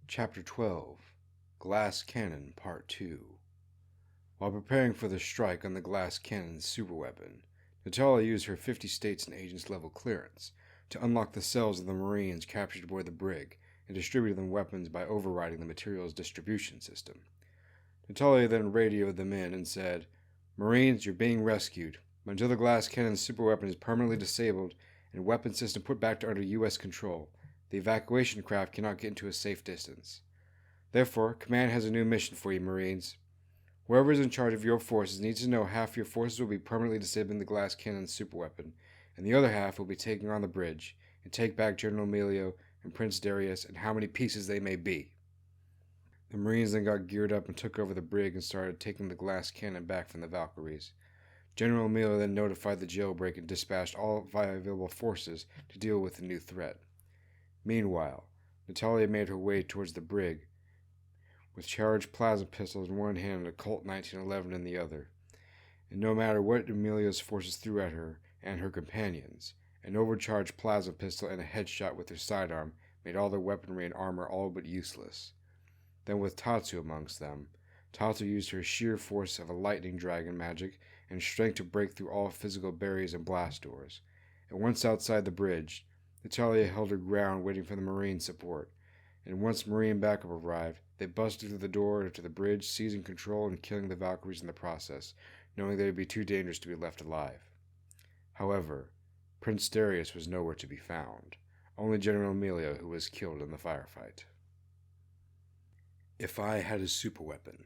Chapter 12 Glass Cannon Part 2. While preparing for the strike on the Glass Cannon's superweapon, Natalia used her 50 states and agents level clearance to unlock the cells of the Marines captured aboard the brig and distribute them weapons by overriding the materials distribution system. Natalia then radioed them in and said, "Marines, you're being rescued, but until the Glass Cannon's superweapon is permanently disabled and weapon system put back under U.S. control, the evacuation craft cannot get into a safe distance. Therefore, Command has a new mission for you, Marines. Whoever is in charge of your forces needs to know half your forces will be permanently disabling the Glass Cannon's superweapon, and the other half will be taking on the bridge and take back General Emilio and Prince Darius and how many pieces they may be." The Marines then got geared up and took over the brig and started taking the Glass Cannon back from the Valkyries. General Emilio then notified the jailbreak and dispatched all available forces to deal with the new threat. Meanwhile, Natalia made her way towards the brig, with charged plasma pistols in one hand and a Colt 1911 in the other. And no matter what Emilio's forces threw at her and her companions, an overcharged plasma pistol and a headshot with her sidearm made all their weaponry and armor all but useless. Then with Tatsu amongst them, Tatsu used her sheer force of a lightning dragon magic and strength to break through all physical barriers and blast doors. And once outside the bridge, Natalia held her ground waiting for the Marine support, and once Marine backup arrived, they busted through the door to the bridge, seizing control and killing the Valkyries in the process, knowing they would be too dangerous to be left alive. However, Prince Darius was nowhere to be found, only General Emilio, who was killed in the firefight. If I had a superweapon.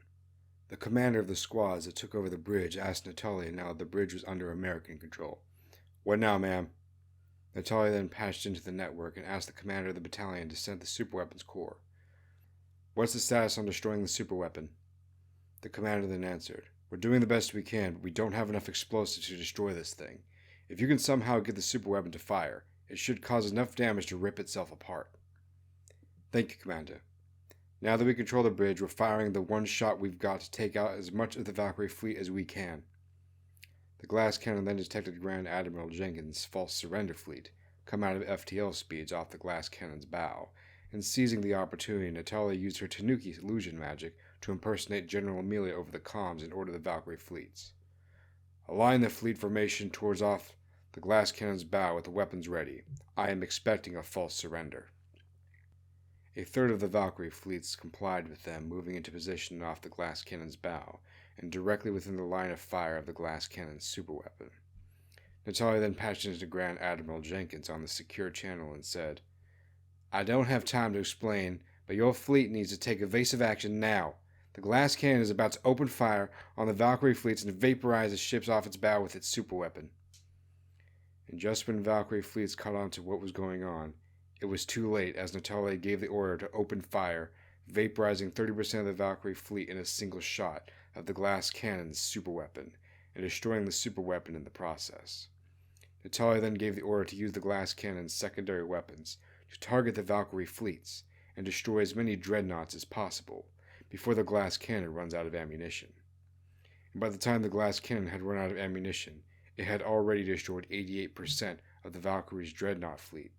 The commander of the squads that took over the bridge asked Natalia now that the bridge was under American control. "What now, ma'am?" Natalia then patched into the network and asked the commander of the battalion to send the superweapons corps. "What's the status on destroying the superweapon?" The commander then answered, "We're doing the best we can, but we don't have enough explosives to destroy this thing. If you can somehow get the superweapon to fire, it should cause enough damage to rip itself apart." "Thank you, Commander. Now that we control the bridge, we're firing the one shot we've got to take out as much of the Valkyrie fleet as we can." The Glass Cannon then detected Grand Admiral Jenkins' false surrender fleet come out of FTL speeds off the Glass Cannon's bow, and seizing the opportunity, Natalia used her Tanuki illusion magic to impersonate General Emilio over the comms and order the Valkyrie fleets. "Align the fleet formation towards off the Glass Cannon's bow with the weapons ready. I am expecting a false surrender." A third of the Valkyrie fleets complied with them, moving into position off the Glass Cannon's bow, and directly within the line of fire of the Glass Cannon's superweapon. Natalia then patched into Grand Admiral Jenkins on the secure channel and said, "I don't have time to explain, but your fleet needs to take evasive action now. The Glass Cannon is about to open fire on the Valkyrie fleets and vaporize the ships off its bow with its superweapon." And just when Valkyrie fleets caught on to what was going on, it was too late, as Natalia gave the order to open fire, vaporizing 30% of the Valkyrie fleet in a single shot of the Glass Cannon's superweapon, and destroying the superweapon in the process. Natalia then gave the order to use the Glass Cannon's secondary weapons to target the Valkyrie fleets and destroy as many dreadnoughts as possible before the Glass Cannon runs out of ammunition. And by the time the Glass Cannon had run out of ammunition, it had already destroyed 88% of the Valkyrie's dreadnought fleet,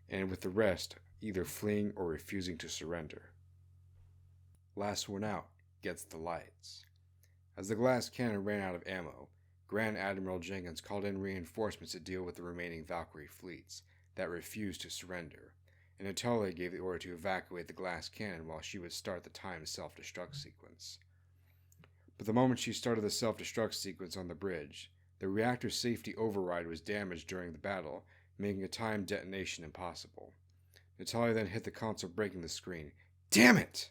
and with the rest either fleeing or refusing to surrender. Last one out gets the lights. As the Glass Cannon ran out of ammo, Grand Admiral Jenkins called in reinforcements to deal with the remaining Valkyrie fleets that refused to surrender, and Natalia gave the order to evacuate the Glass Cannon while she would start the timed self-destruct sequence. But the moment she started the self-destruct sequence on the bridge, the reactor safety override was damaged during the battle, making a timed detonation impossible. Natalia then hit the console, breaking the screen. "Damn it!"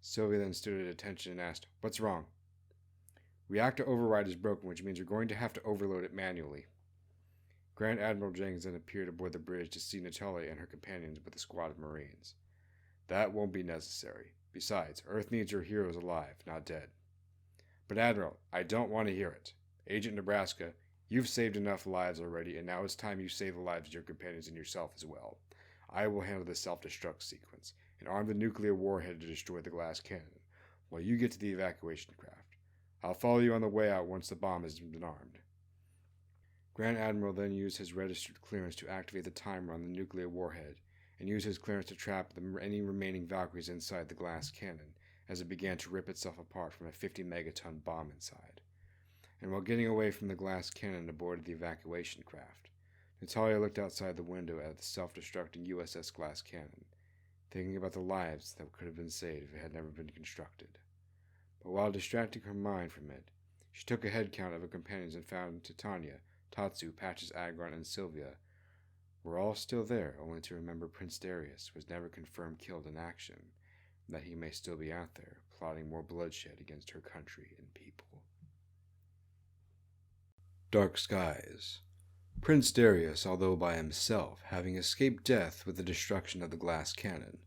Sylvia then stood at attention and asked, "What's wrong?" "Reactor override is broken, which means you're going to have to overload it manually." Grand Admiral Jenkins then appeared aboard the bridge to see Natalia and her companions with a squad of Marines. "That won't be necessary. Besides, Earth needs her heroes alive, not dead." "But Admiral, I don't want to hear it. Agent Nebraska, you've saved enough lives already, and now it's time you save the lives of your companions and yourself as well. I will handle the self-destruct sequence and arm the nuclear warhead to destroy the Glass Cannon, while you get to the evacuation craft. I'll follow you on the way out once the bomb has been armed." Grand Admiral then used his registered clearance to activate the timer on the nuclear warhead and used his clearance to trap any remaining Valkyries inside the glass cannon as it began to rip itself apart from a 50-megaton bomb inside. And while getting away from the glass cannon aboard the evacuation craft, Natalia looked outside the window at the self-destructing USS glass cannon, thinking about the lives that could have been saved if it had never been constructed. But while distracting her mind from it, she took a head count of her companions and found Titania, Tatsu, Patches, Agron, and Sylvia were all still there, only to remember Prince Darius was never confirmed killed in action, and that he may still be out there, plotting more bloodshed against her country and people. Dark Skies. Prince Darius, although by himself, having escaped death with the destruction of the glass cannon,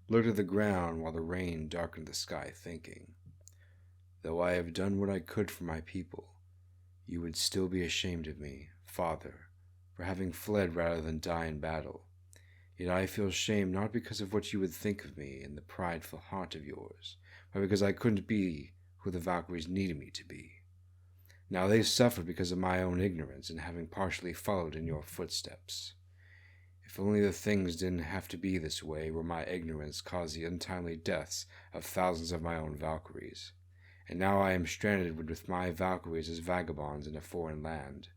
looked at the ground while the rain darkened the sky, thinking, "Though I have done what I could for my people, you would still be ashamed of me, Father, for having fled rather than die in battle. Yet I feel shame not because of what you would think of me in the prideful heart of yours, but because I couldn't be who the Valkyries needed me to be. Now they suffered because of my own ignorance in having partially followed in your footsteps. If only the things didn't have to be this way where my ignorance caused the untimely deaths of thousands of my own Valkyries. And now I am stranded with my Valkyries as vagabonds in a foreign land.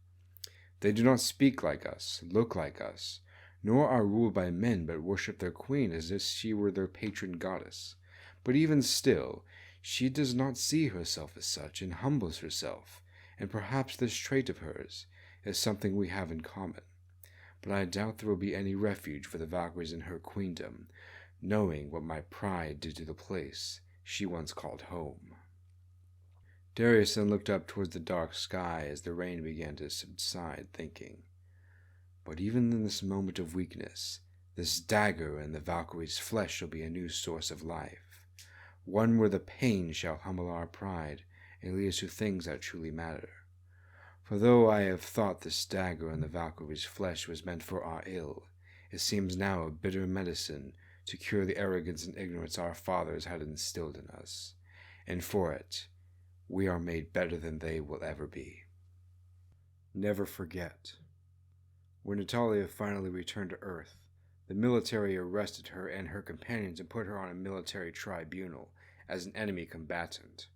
They do not speak like us, look like us, nor are ruled by men, but worship their queen as if she were their patron goddess. But even still, she does not see herself as such, and humbles herself, and perhaps this trait of hers is something we have in common. But I doubt there will be any refuge for the Valkyries in her queendom, knowing what my pride did to the place she once called home." Darius then looked up towards the dark sky as the rain began to subside, thinking, "But even in this moment of weakness, this dagger in the Valkyrie's flesh shall be a new source of life, one where the pain shall humble our pride and lead us to things that truly matter. For though I have thought this dagger in the Valkyrie's flesh was meant for our ill, it seems now a bitter medicine to cure the arrogance and ignorance our fathers had instilled in us, and for it, we are made better than they will ever be." Never forget. When Natalia finally returned to Earth, the military arrested her and her companions and put her on a military tribunal as an enemy combatant.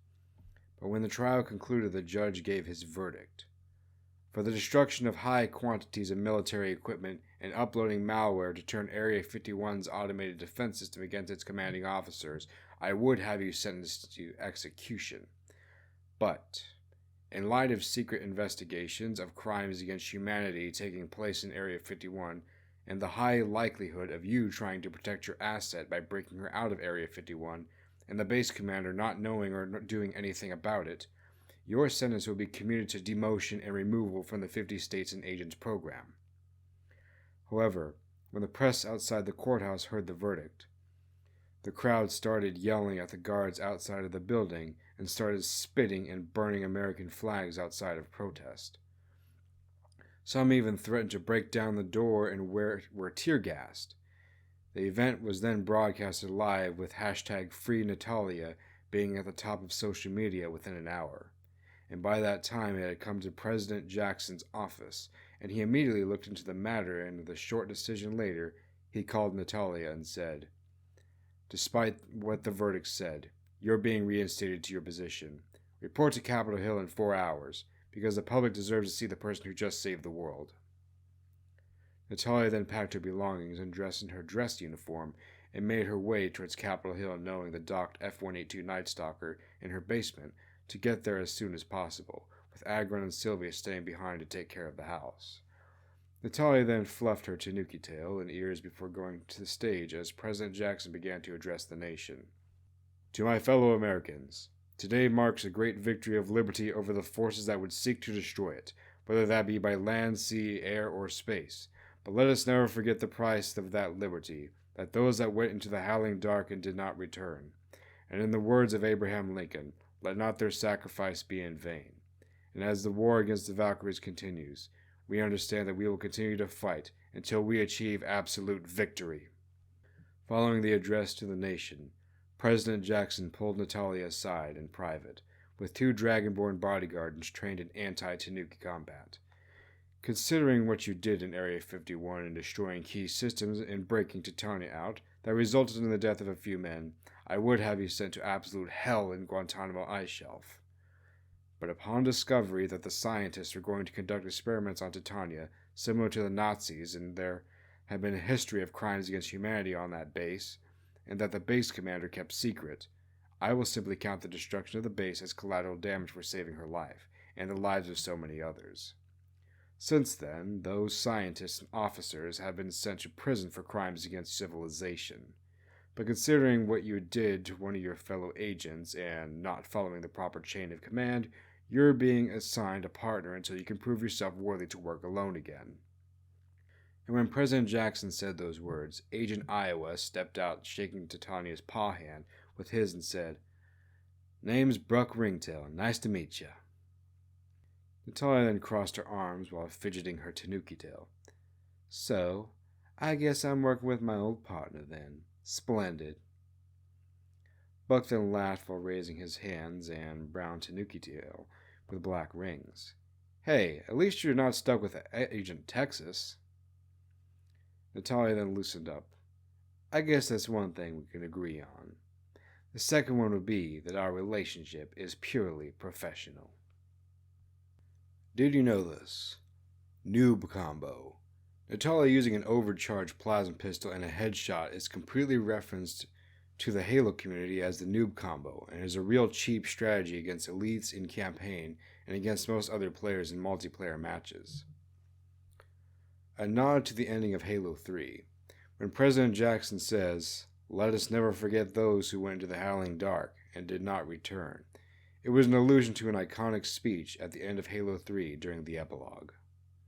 But when the trial concluded, the judge gave his verdict. "For the destruction of high quantities of military equipment and uploading malware to turn Area 51's automated defense system against its commanding officers, I would have you sentenced to execution. But, in light of secret investigations of crimes against humanity taking place in Area 51, and the high likelihood of you trying to protect your asset by breaking her out of Area 51, and the base commander not knowing or not doing anything about it, your sentence will be commuted to demotion and removal from the 50 States and Agents program." However, when the press outside the courthouse heard the verdict, the crowd started yelling at the guards outside of the building and started spitting and burning American flags outside of protest. Some even threatened to break down the door and were tear-gassed. The event was then broadcasted live with hashtag #FreeNatalia being at the top of social media within an hour. And by that time it had come to President Jackson's office, and he immediately looked into the matter, and with a short decision later, he called Natalia and said, "Despite what the verdict said, you're being reinstated to your position. Report to Capitol Hill in 4 hours, because the public deserves to see the person who just saved the world." Natalia then packed her belongings and dressed in her dress uniform and made her way towards Capitol Hill, knowing the docked F-182 Night Stalker in her basement to get there as soon as possible, with Agron and Sylvia staying behind to take care of the house. Natalia then fluffed her tanuki tail and ears before going to the stage as President Jackson began to address the nation. "To my fellow Americans, today marks a great victory of liberty over the forces that would seek to destroy it, whether that be by land, sea, air, or space. But let us never forget the price of that liberty, that those that went into the howling dark and did not return. And in the words of Abraham Lincoln, let not their sacrifice be in vain. And as the war against the Valkyries continues, we understand that we will continue to fight until we achieve absolute victory." Following the address to the nation, President Jackson pulled Natalia aside in private, with 2 Dragonborn bodyguards trained in anti-Tanuki combat. Considering what you did in Area 51 in destroying key systems and breaking Titania out, that resulted in the death of a few men, I would have you sent to absolute hell in Guantanamo Ice Shelf. But upon discovery that the scientists were going to conduct experiments on Titania similar to the Nazis, and there had been a history of crimes against humanity on that base, and that the base commander kept secret, I will simply count the destruction of the base as collateral damage for saving her life, and the lives of so many others. Since then, those scientists and officers have been sent to prison for crimes against civilization. But considering what you did to one of your fellow agents and not following the proper chain of command, you're being assigned a partner until you can prove yourself worthy to work alone again. And when President Jackson said those words, Agent Iowa stepped out, shaking Titania's paw hand with his and said, "Name's Bruck Ringtail. Nice to meet ya." Natalia then crossed her arms while fidgeting her tanuki tail. "So, I guess I'm working with my old partner then. Splendid." Buck then laughed while raising his hands and brown tanuki tail with black rings. "Hey, at least you're not stuck with Agent Texas." Natalia then loosened up. "I guess that's one thing we can agree on. The second one would be that our relationship is purely professional." Did you know this? Noob combo. Natalia using an overcharged plasma pistol and a headshot is completely referenced to the Halo community as the noob combo, and is a real cheap strategy against elites in campaign and against most other players in multiplayer matches. A nod to the ending of Halo 3, when President Jackson says, "Let us never forget those who went into the howling dark and did not return." It was an allusion to an iconic speech at the end of Halo 3 during the epilogue.